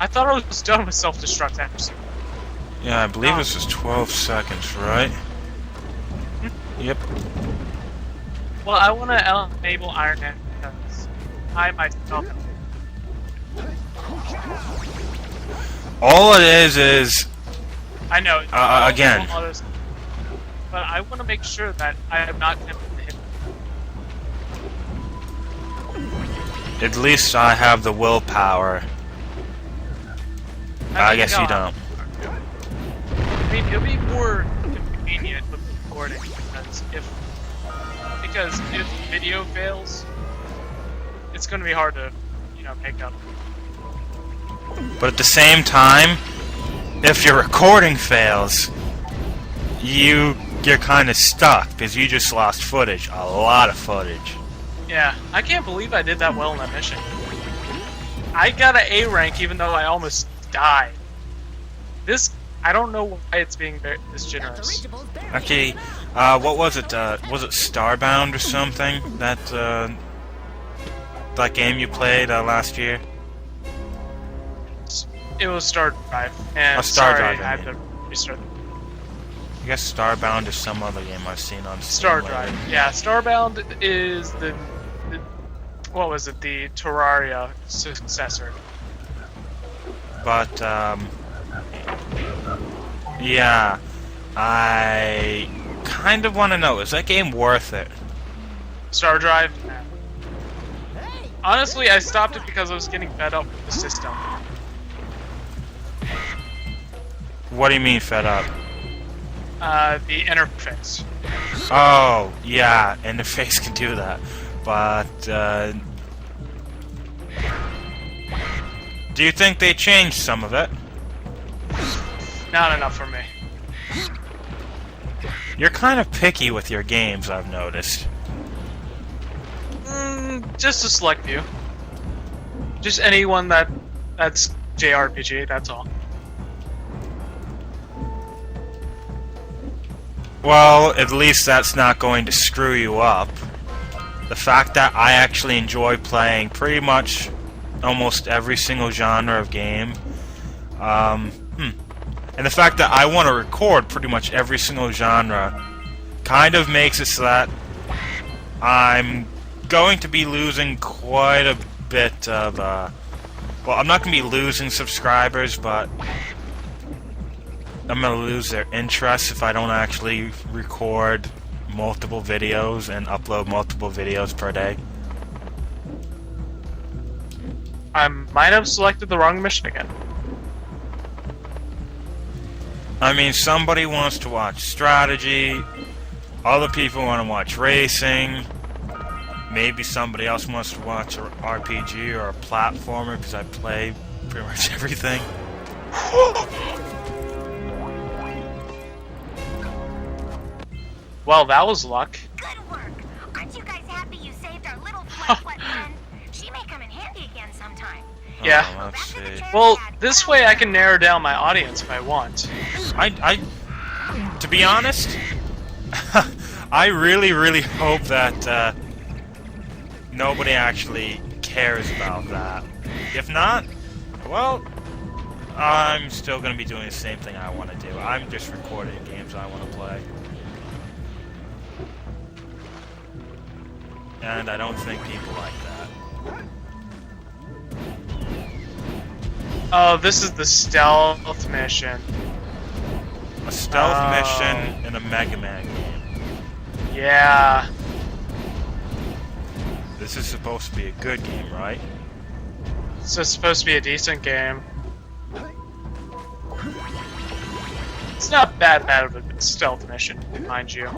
I thought I was done with self-destruct actually. Yeah, I believe this was 12 seconds, right? Yep. Well, I want to enable Iron Man because I myself. All it is I know. again. Others, but I want to make sure that I am not tempted to hit. At least I have the willpower. I guess you don't. I mean, it'll be more convenient with recording because if video fails, it's going to be hard to, make up. But at the same time, if your recording fails, you're kind of stuck because you just lost footage, a lot of footage. Yeah, I can't believe I did that well in that mission. I got an A rank even though I almost died. I don't know why it's being this generous. Okay, what was it? Was it Starbound or something? That game you played last year? It was Star Drive. And Star sorry, Drive, I have to restart. I guess Starbound is some other game I've seen on Steam Star lately. Drive. Yeah, Starbound is the what was it? The Terraria successor. But yeah, I kind of want to know, is that game worth it? Star Drive? Honestly, I stopped it because I was getting fed up with the system. What do you mean fed up? The interface. Oh, yeah, interface can do that. But, do you think they changed some of it? Not enough for me. You're kind of picky with your games, I've noticed. Just a select few. Just anyone that's JRPG, that's all. Well, at least that's not going to screw you up. The fact that I actually enjoy playing pretty much almost every single genre of game, and the fact that I want to record pretty much every single genre kind of makes it so that I'm going to be losing quite a bit of, well, I'm not going to be losing subscribers, but I'm going to lose their interest if I don't actually record multiple videos and upload multiple videos per day. I might have selected the wrong mission again. I mean, somebody wants to watch strategy, other people want to watch racing, maybe somebody else wants to watch an RPG or a platformer because I play pretty much everything. Well, that was luck. Good work. Aren't you guys happy you saved our little flat friend? She may come in handy again sometime. Yeah. Oh, let's see. Well, this way I can narrow down my audience if I want. To be honest, I really hope that nobody actually cares about that. If not, well, I'm still going to be doing the same thing I want to do. I'm just recording games I want to play. And I don't think people like that. Oh, this is the stealth mission. A stealth mission in a Mega Man game. Yeah. This is supposed to be a good game, right? So it's supposed to be a decent game. It's not bad of a stealth mission, mind you.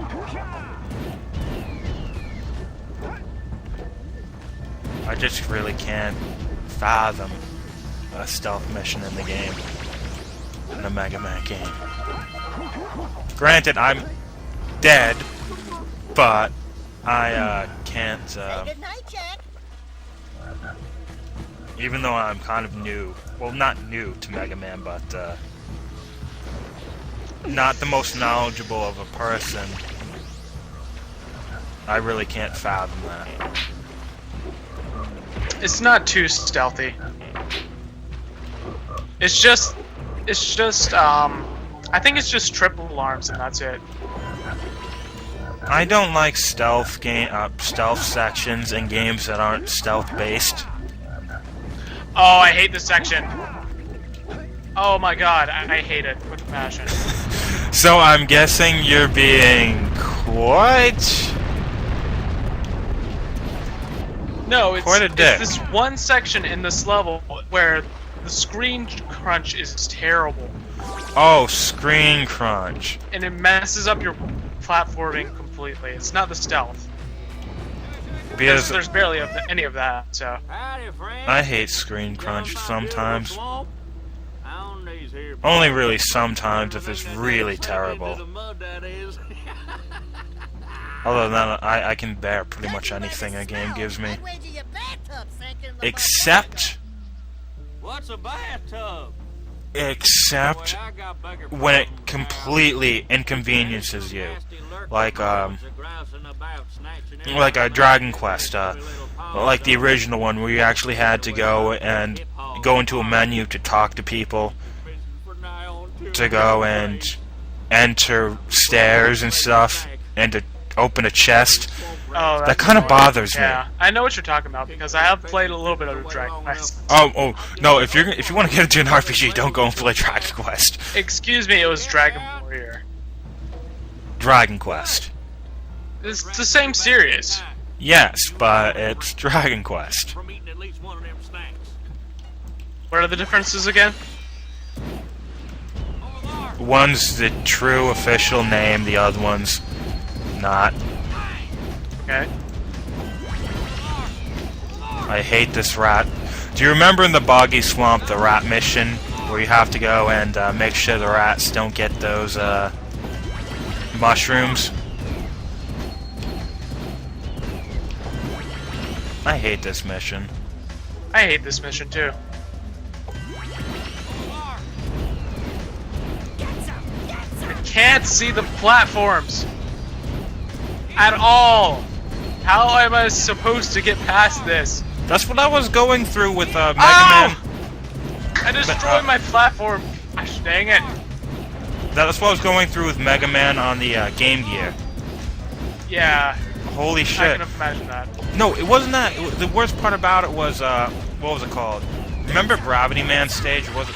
I just really can't fathom a stealth mission in the game. In a Mega Man game. Granted, I'm dead, but I can't, Good night, Jack. even though I'm kind of new, well, not new to Mega Man, but not the most knowledgeable of a person, I really can't fathom that. It's not too stealthy. It's just, I think it's just triple alarms and that's it. I don't like stealth sections in games that aren't stealth based. Oh, I hate this section. Oh my god, I hate it with passion. So I'm guessing you're being quite... No, it's, quite a dick. it's this one section in this level where the screen crunch is terrible. Oh, screen crunch. And it messes up your platforming completely. It's not the stealth. Because There's barely any of that, so... I hate screen crunch sometimes. Only really sometimes if it's really terrible. Other than that, I can bear pretty much anything a game gives me. Except... What's a bathtub? Except when it completely inconveniences you. Like a Dragon Quest, like the original one where you actually had to go into a menu to talk to people, to go and enter stairs and stuff, and to open a chest. Oh, that kind of bothers me. Yeah, I know what you're talking about because I have played a little bit of Dragon Quest. Oh no! If you want to get into an RPG, don't go and play Dragon Quest. Excuse me, it was Dragon Warrior. Dragon Quest. It's the same series. Yes, but it's Dragon Quest. What are the differences again? One's the true official name, the other one's not. Okay. I hate this rat. Do you remember in the Boggy Swamp, the rat mission, where you have to go and make sure the rats don't get those mushrooms? I hate this mission. I hate this mission too. I can't see the platforms at all. How am I supposed to get past this? That's what I was going through with Mega Oh! Man. I destroyed my platform. Gosh, dang it. That's what I was going through with Mega Man on the Game Gear. Yeah, Holy I shit. can imagine that. No, it wasn't that. The worst part about it was, what was it called? Remember Gravity Man stage? Or was it,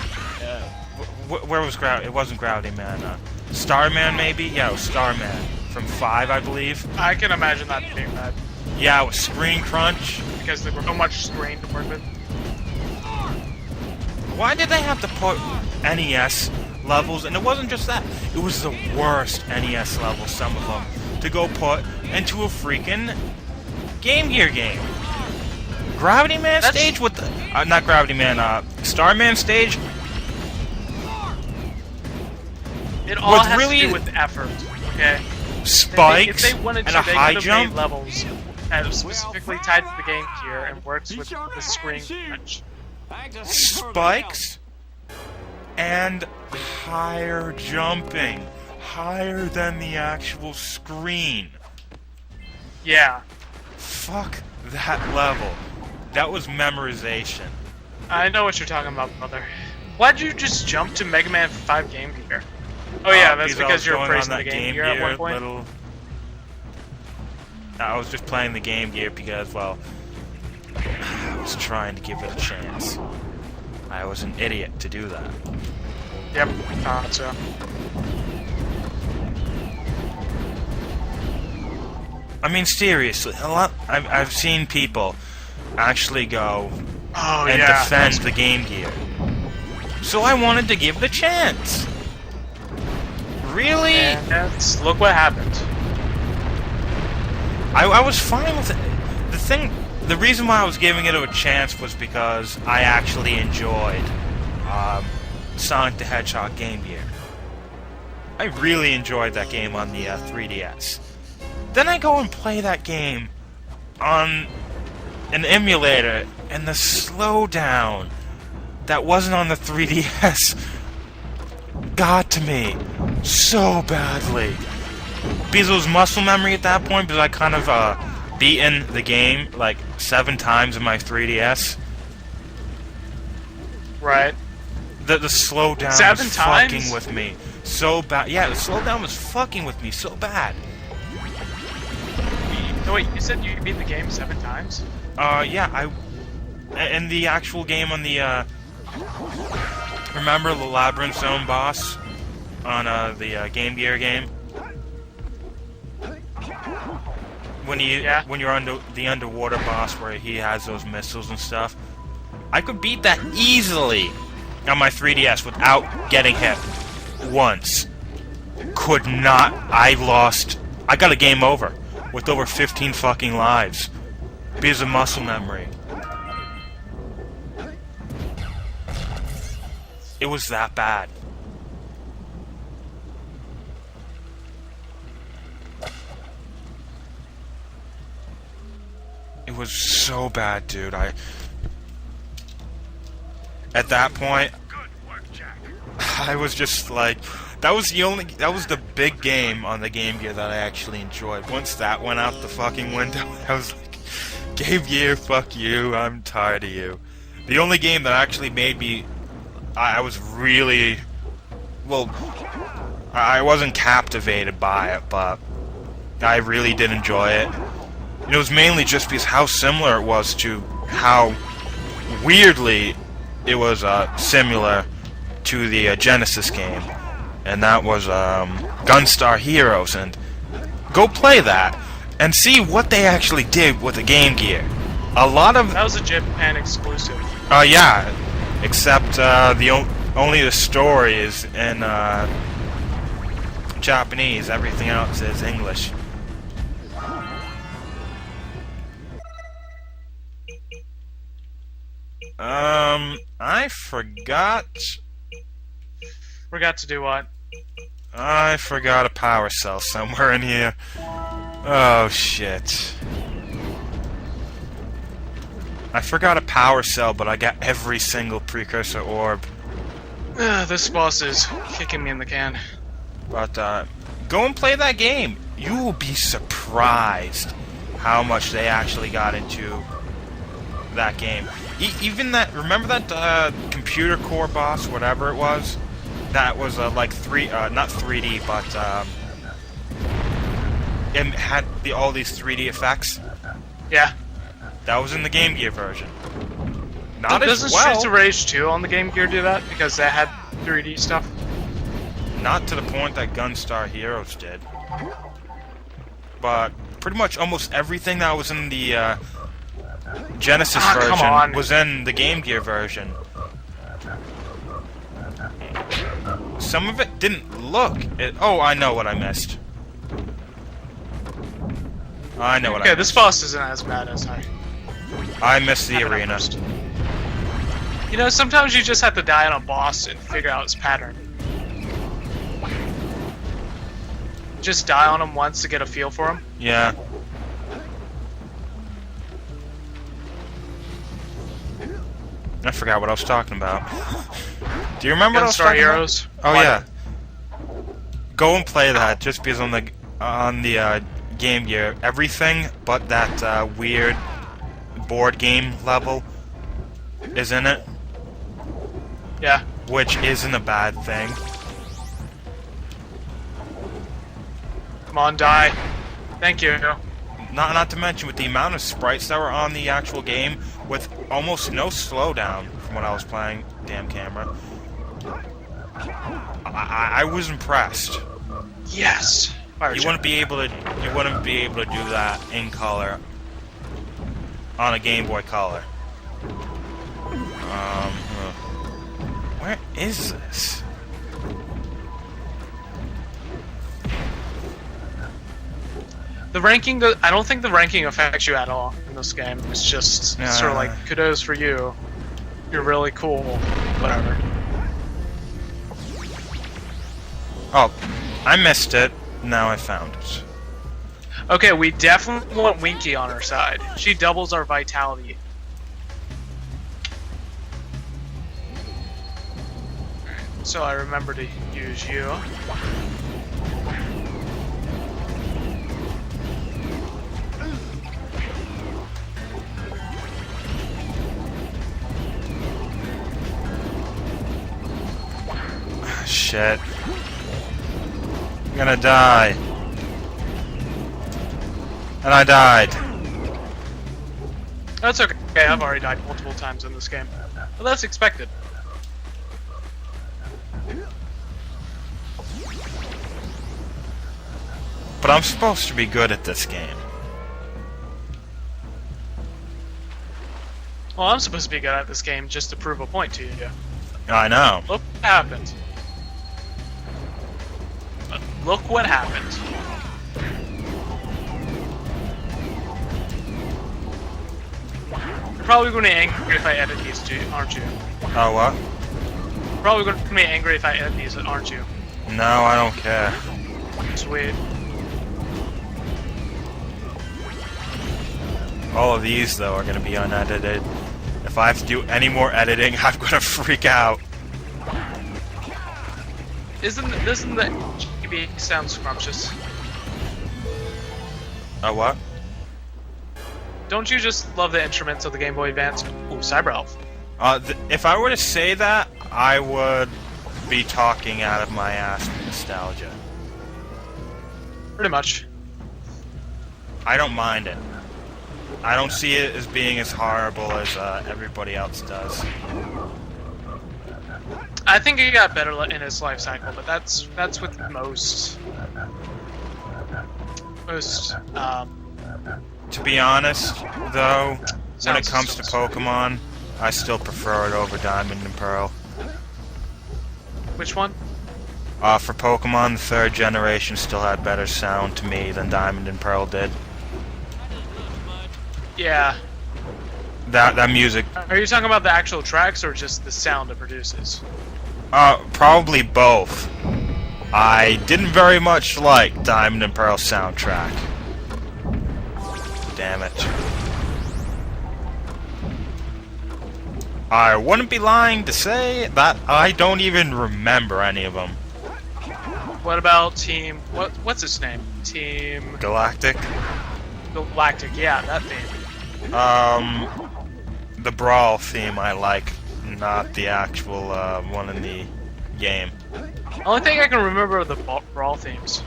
where was Gravity? It wasn't Gravity Man. Starman, maybe? Yeah, it was Starman. From 5, I believe. I can imagine that being bad Yeah, it was Screen Crunch. because there was so much screen to work with. Why did they have to put NES levels? And it wasn't just that. It was the worst NES levels, some of them, to go put into a freaking Game Gear game. Gravity Man stage with the... not Gravity Man, Starman stage. It all With has really- to do with effort, okay? Spikes If they wanted and to, a they high could have jump. made levels specifically tied to the Game Gear and works with the screen crunch. Spikes and higher jumping. Higher than the actual screen. Yeah, Fuck that level. That was memorization. I know what you're talking about, brother. Why'd you just jump to Mega Man 5 Game Gear? Oh yeah, that's I because was you're going praising on the that Game Gear at one point. I was just playing the Game Gear because, well, I was trying to give it a chance. I was an idiot to do that. Yep, thought so. I mean, seriously, I've seen people actually go Oh and yeah. defend the Game Gear. So I wanted to give it a chance. Really? And look what happened. I was fine with it. The reason why I was giving it a chance was because I actually enjoyed Sonic the Hedgehog Game Gear. I really enjoyed that game on the 3DS. Then I go and play that game on an emulator, and the slowdown that wasn't on the 3DS got to me so badly. Because it was muscle memory at that point, because I kind of beaten the game like 7 times in my 3DS. Right. The slowdown 7 was times? fucking with me so bad. Yeah, the slowdown was fucking with me so bad. No, wait, you said you beat the game 7 times? Yeah, in the actual game on the, remember the Labyrinth Zone boss on, the, Game Gear game? When you're under the underwater boss where he has those missiles and stuff, I could beat that easily on my 3DS without getting hit once. Could not. I got a game over with over 15 fucking lives because of muscle memory. It was that bad. It was so bad, dude. At that point, I was just like, that was the big game on the Game Gear that I actually enjoyed. Once that went out the fucking window, I was like, Game Gear, fuck you, I'm tired of you. The only game that actually made me, I was really, well, I wasn't captivated by it, but I really did enjoy it. It was mainly just because how similar it was to how weirdly it was similar to the Genesis game, and that was Gunstar Heroes. And go play that and see what they actually did with the Game Gear. A lot of That was a Japan exclusive. yeah, except only the story is in Japanese. Everything else is English. I forgot. Forgot to do what? I forgot a power cell somewhere in here. Oh, shit. I forgot a power cell, but I got every single Precursor orb. This boss is kicking me in the can. But, go and play that game. You will be surprised how much they actually got into that game. Even that, remember that computer core boss, whatever it was? That was like not 3D, but it had all these 3D effects. Yeah. That was in the Game Gear version. Not as Doesn't well. Streets of Rage 2 on the Game Gear do that? Because that had 3D stuff? Not to the point that Gunstar Heroes did. But pretty much almost everything that was in the Genesis version was in the Game Gear version. Some of it didn't look. Oh, I know what I missed. I know what I missed. Okay, this boss isn't as bad as I missed the arena. You know, sometimes you just have to die on a boss and figure out its pattern. Just die on him once to get a feel for him. Yeah. I forgot what I was talking about. Do you remember what I was Gunstar talking Heroes? about? Oh, yeah. Go and play that, just because on the Game Gear, everything but that weird board game level is in it. Yeah. Which isn't a bad thing. Come on, die. Thank you. Not to mention with the amount of sprites that were on the actual game, with almost no slowdown from when I was playing. Damn camera. I was impressed. Yes. You wouldn't be able to do that in color on a Game Boy Color. Where is this? The ranking, I don't think the ranking affects you at all in this game. It's just sort of like, kudos for you. You're really cool. Whatever. Oh, I missed it. Now I found it. Okay, we definitely want Winky on our side. She doubles our vitality. So I remember to use you. shit. I'm gonna die. And I died. That's okay. I've already died multiple times in this game. But that's expected. But I'm supposed to be good at this game. Well, I'm supposed to be good at this game just to prove a point to you. I know. Look what happened. Look what happened. You're probably going to be angry if I edit these too, aren't you? Oh, what? You're probably going to be angry if I edit these, aren't you? No, I don't care. Sweet. All of these, though, are going to be unedited. If I have to do any more editing, I'm going to freak out. Doesn't the GB sound scrumptious? What? Don't you just love the instruments of the Game Boy Advance? Ooh, Cyber Elf. If I were to say that, I would be talking out of my ass with nostalgia. Pretty much. I don't mind it. I don't see it as being as horrible as everybody else does. I think it got better in its life cycle, but that's with most. To be honest, though, when it Sound comes to systems. Pokemon, I still prefer it over Diamond and Pearl. Which one? For Pokemon, the third generation still had better sound to me than Diamond and Pearl did. Yeah. That music, Are you talking about the actual tracks or just the sound it produces? probably both. I didn't very much like Diamond and Pearl soundtrack. Damn it. I wouldn't be lying to say that I don't even remember any of them. What about Team... What's his name? Team... Galactic? Galactic, yeah, that theme. The Brawl theme I like, not the actual one in the game. Only thing I can remember are the Brawl themes.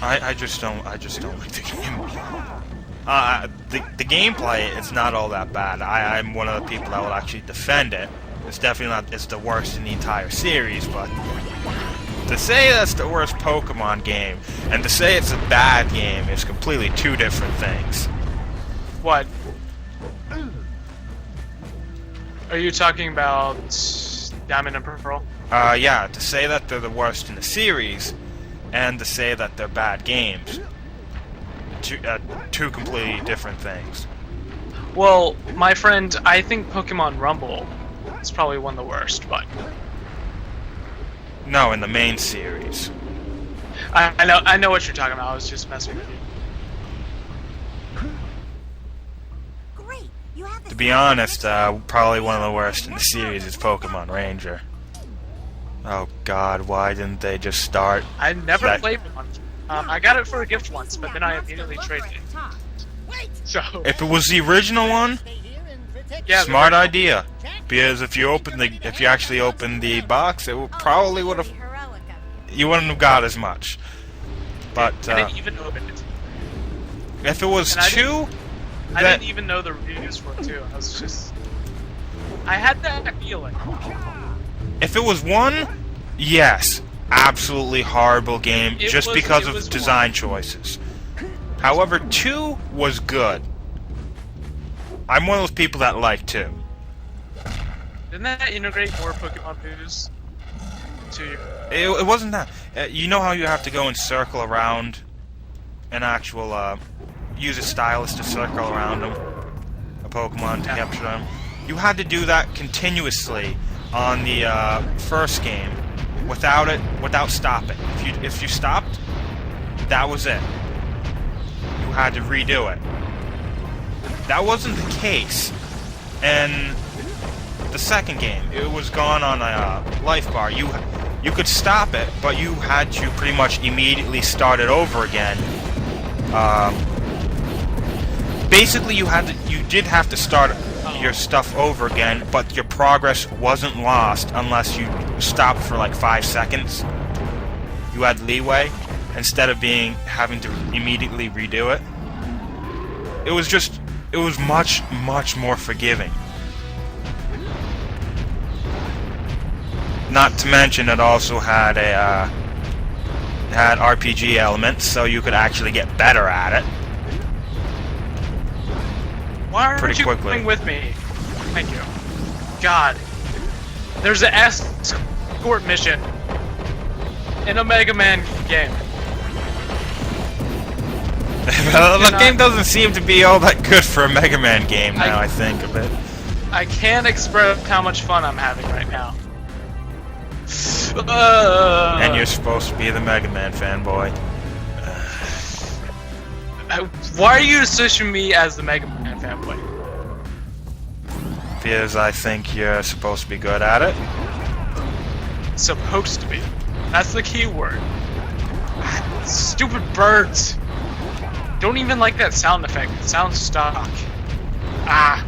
I just don't like the game. The gameplay is not all that bad. I'm one of the people that will actually defend it. It's definitely not. It's the worst in the entire series, but to say that's the worst Pokemon game and to say it's a bad game is completely two different things. What? Are you talking about Diamond and Pearl? Yeah, to say that they're the worst in the series and to say that they're bad games. Two completely different things. Well, my friend, I think Pokemon Rumble is probably one of the worst, but... No, in the main series. I know what you're talking about, I was just messing with you. Great. You have To be honest, probably one of the worst in the series is Pokemon Ranger. Oh god, why didn't they just start? I never that- played one. I got it for a gift once, but then I immediately traded it. So, If it was the original one, yeah, smart idea. Because if you actually opened the box, it probably would have. You wouldn't have got as much. But I didn't even open it. if it was And I two, I that didn't even know the reviews for it too. I was just... I had that feeling. if it was one, yes, absolutely horrible game just because it was of design one. choices. However, 2 was good. I'm one of those people that like 2. Didn't that integrate more Pokemon moves to you? It wasn't that. You know how you have to go and circle around an actual, use a stylus to circle around them, a Pokemon to capture them? You had to do that continuously on the first game without stopping. If you stopped, that was it. You had to redo it. That wasn't the case in the second game. It was gone on a life bar. You could stop it, but you had to pretty much immediately start it over again. Basically, you did have to start your stuff over again, but your progress wasn't lost unless you stopped for like 5 seconds. You had leeway instead of having to immediately redo it. It was much, much more forgiving. Not to mention it also had had RPG elements, so you could actually get better at it. Why aren't you coming with me? Thank you. God. There's an escort mission in a Mega Man game. The game doesn't seem to be all that good for a Mega Man game now, I think of it. I can't express how much fun I'm having right now. And you're supposed to be the Mega Man fanboy. Why are you associating me as the Mega Man fanboy? Because I think you're supposed to be good at it. Supposed to be. That's the key word. Stupid birds. Don't even like that sound effect. It sounds stock. Ah.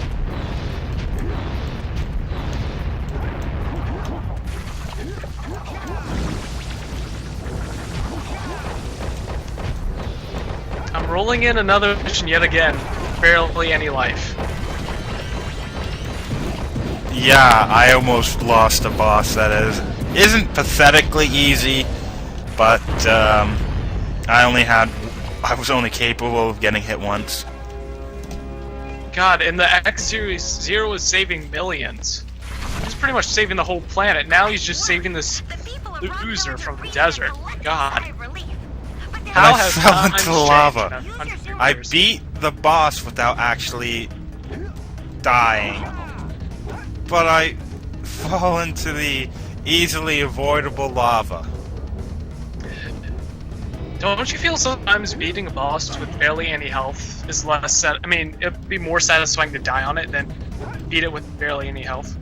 I'm rolling in another mission yet again. Barely any life. Yeah, I almost lost a boss that isn't pathetically easy, but I was only capable of getting hit once. God, in the X series, Zero is saving millions. He's pretty much saving the whole planet. Now he's just saving this loser from the desert. God. How I has fell time into the changed lava. in 100 I years? beat the boss without actually dying, but I fall into the easily avoidable lava. Don't you feel sometimes beating a boss with barely any health is less I mean, it'd be more satisfying to die on it than beat it with barely any health?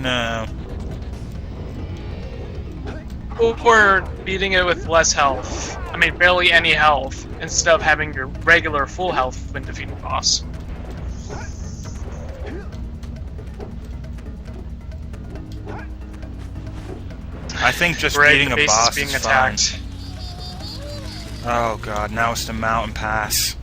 No. Or beating it with less health. I mean, barely any health, instead of having your regular full health when defeating a boss. I think just Greg, beating the a base boss is being is attacked. fine. Oh god, now it's the mountain pass.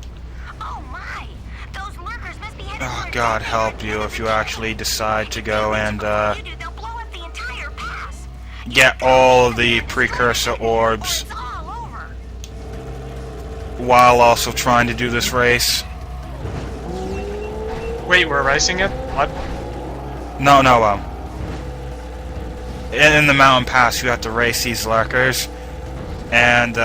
Oh my! Those lurkers must be headed Oh for god, a help you if you actually decide to go and You do, they'll blow up the entire pass. get all of the precursor orbs It's all over. while also trying to do this race. Wait, we're racing it? What? No, in the mountain pass you have to race these lurkers, and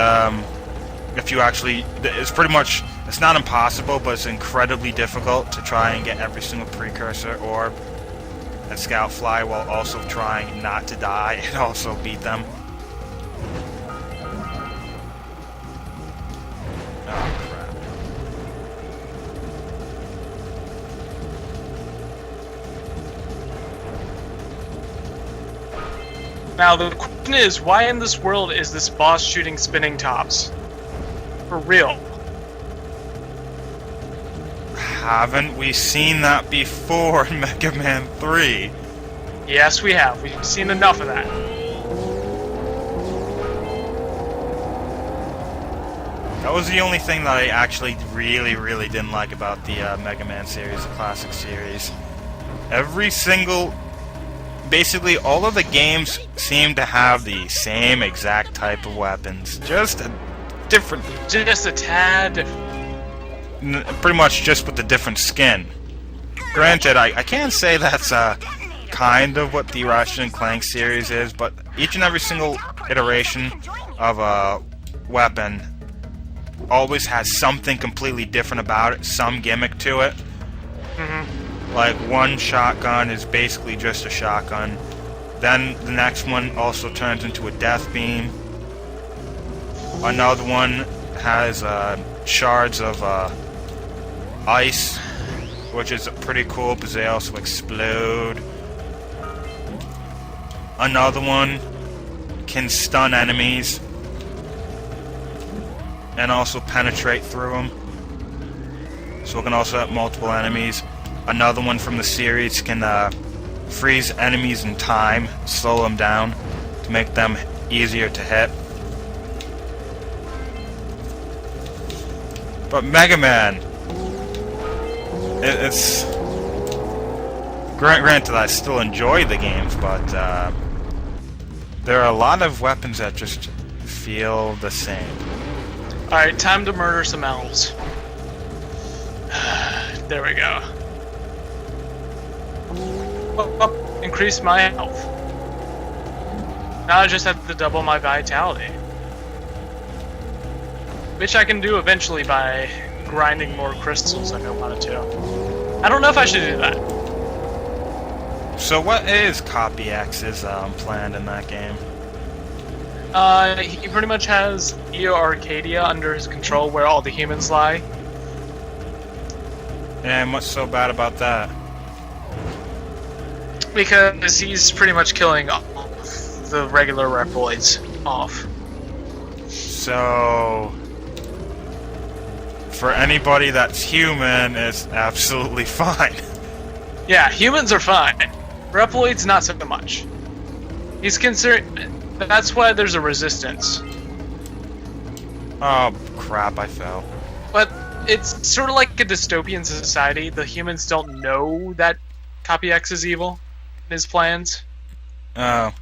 if you actually, it's not impossible, but it's incredibly difficult to try and get every single precursor orb and scout fly while also trying not to die and also beat them. Oh crap. Now the question is, why in this world is this boss shooting spinning tops? For real. Haven't we seen that before in Mega Man 3? Yes, we have. We've seen enough of that. That was the only thing that I actually really didn't like about the Mega Man series, the classic series. Basically all of the games seem to have the same exact type of weapons, just a different, Just a tad different. pretty much just with a different skin. Granted, I can't say that's kind of what the Ratchet and Clank series is, but each and every single iteration of a weapon always has something completely different about it, some gimmick to it. Like one shotgun is basically just a shotgun. Then the next one also turns into a death beam. Another one has shards of ice, which is pretty cool because they also explode. Another one can stun enemies and also penetrate through them. so it can also hit multiple enemies. Another one from the series can freeze enemies in time, slow them down to make them easier to hit. But Mega Man, it's granted I still enjoy the games, but there are a lot of weapons that just feel the same. Alright, time to murder some elves. There we go. Oh, increase my health. Now I just have to double my vitality. Which I can do eventually by grinding more crystals if I wanted to. I don't know if I should do that. So what is Copy X's plan in that game? He pretty much has Neo Arcadia under his control where all the humans lie. And what's so bad about that? Because he's pretty much killing all the regular Reploids off. So for anybody that's human, it's absolutely fine. Yeah, humans are fine. Reploids, not so much. He's considered. That's why there's a resistance. Oh crap, I fell. But it's sort of like a dystopian society. The humans don't know that Copy X is evil in his plans. Oh.